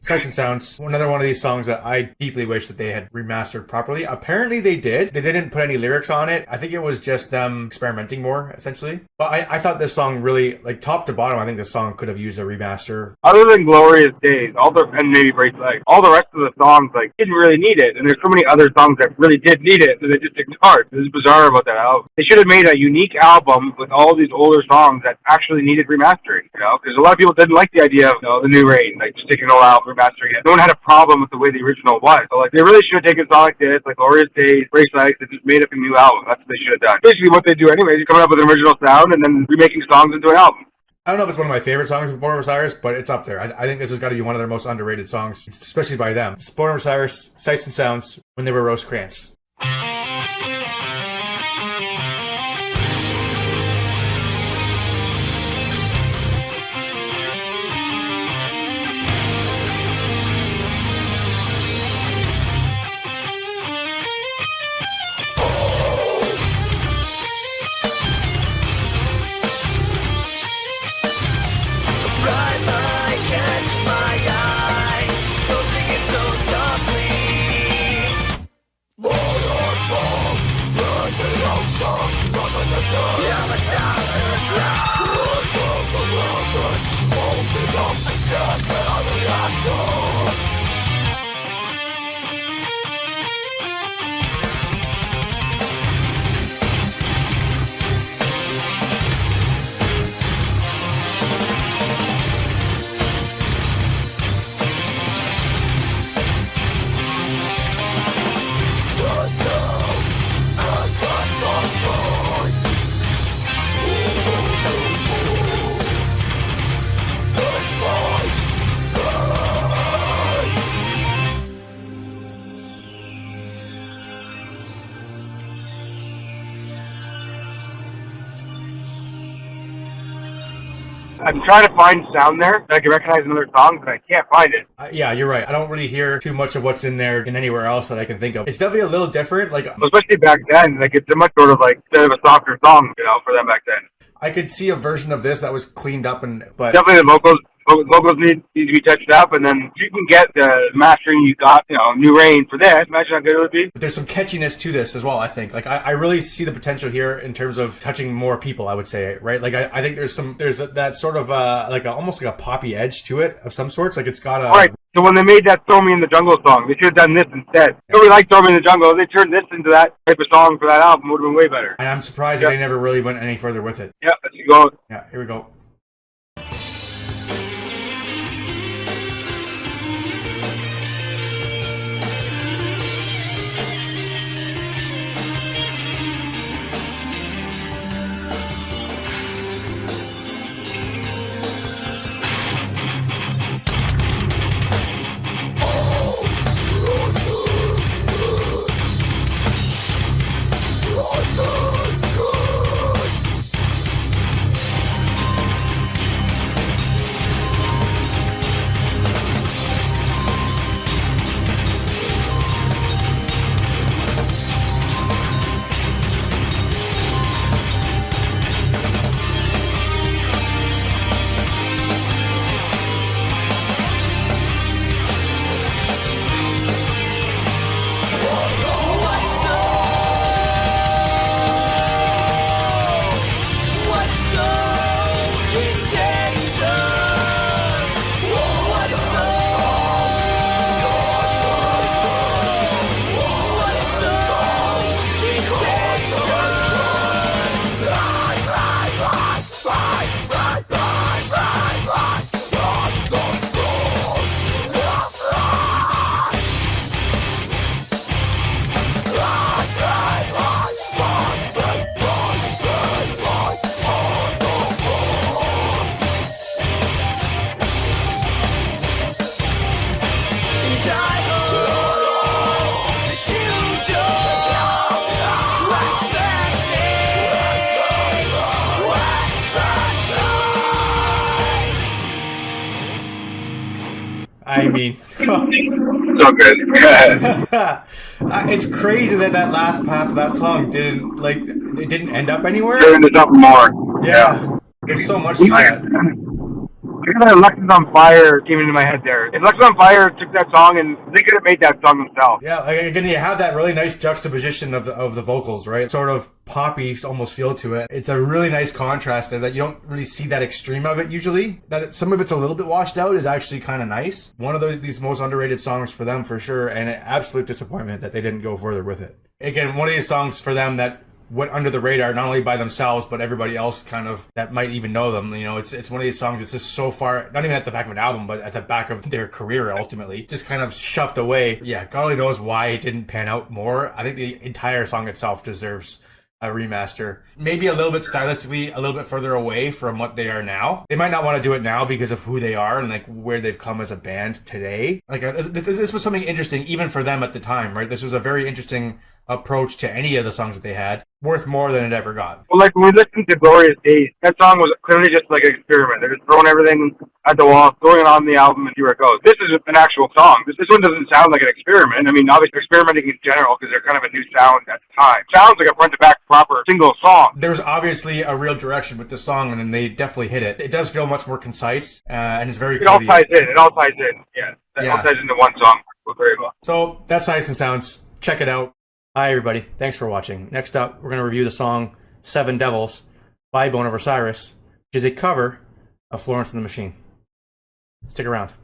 Sights and Sounds, another one of these songs that I deeply wish that they had remastered properly. Apparently they did. They didn't put any lyrics on it. I think it was just them experimenting more, essentially. But I thought this song really, like top to bottom, I think this song could have used a remaster. Other than Glorious Days, and maybe Break Legs, all the rest of the songs like didn't really need it. And there's so many other songs that really did need it that they just ignored. This is bizarre about that album. They should have made a unique album with all these older songs that actually needed remastering, because a lot of people didn't like the idea of the New Rain, like just taking an old album, remastering it. No one had a problem with the way the original was. So like they really should have taken a song like this, like Glorious Days, Break Legs, and just made up a new album. That's what they should have done. Basically what they do anyways, coming up with an original sound and then remaking songs into an album. I don't know if it's one of my favorite songs of Born of Osiris, but it's up there. I think this has got to be one of their most underrated songs, especially by them. It's Born of Osiris, Sights and Sounds, When They Were Rosecrans. I'm trying to find sound there that I can recognize in other songs, but I can't find it. Yeah, you're right. I don't really hear too much of what's in there in anywhere else that I can think of. It's definitely a little different. Like, especially back then, like it's a much sort of like instead of a softer song, for them back then. I could see a version of this that was cleaned up, but definitely the vocals need to be touched up, and then if you can get the mastering you got, New Rain for this, imagine how good it would be. But there's some catchiness to this as well, I think. Like, I really see the potential here in terms of touching more people, I would say, right? Like, I think there's that sort of, almost like a poppy edge to it of some sorts. Like, it's got a... Right. So when they made that Throw Me in the Jungle song, they should have done this instead. Nobody liked Throw Me in the Jungle. They turned this into that type of song for that album. It would have been way better. And I'm surprised that they never really went any further with it. Yeah, let's keep going. Yeah, here we go. I mean, so good. It's crazy that last half of that song didn't end up anywhere. Turn this up more. Yeah, there's so much to that. Look at that Alexis on Fire came into my head there. If Alexis on Fire took that song and they could have made that song themselves. Yeah, like, again, you have that really nice juxtaposition of the vocals, right? Sort of poppy almost feel to it. It's a really nice contrast there that you don't really see that extreme of it usually. Some of it's a little bit washed out is actually kind of nice. One of these most underrated songs for them for sure, and an absolute disappointment that they didn't go further with it. Again, one of these songs for them that went under the radar, not only by themselves, but everybody else kind of that might even know them. You know, it's one of these songs that's just so far, not even at the back of an album, but at the back of their career ultimately, just kind of shoved away. Yeah, God only knows why it didn't pan out more. I think the entire song itself deserves a remaster. Maybe a little bit stylistically, a little bit further away from what they are now. They might not want to do it now because of who they are and like where they've come as a band today. Like this was something interesting even for them at the time, right? This was a very interesting approach to any of the songs that they had, worth more than it ever got. Well, like when we listened to Glorious Days, that song was clearly just like an experiment. They're just throwing everything at the wall, throwing it on the album, and see where it goes. This is an actual song. This one doesn't sound like an experiment. I mean, obviously experimenting in general because they're kind of a new sound at the time. Sounds like a front-to-back proper single song. There's obviously a real direction with this song, and then they definitely hit it. It does feel much more concise, and it's very. It all ties in. It all ties in. Yeah, it all ties into one song very well. So that's Sights and Sounds. Check it out. Hi everybody, thanks for watching. Next up, we're going to review the song Seven Devils by Born of Osiris, which is a cover of Florence and the Machine. Stick around.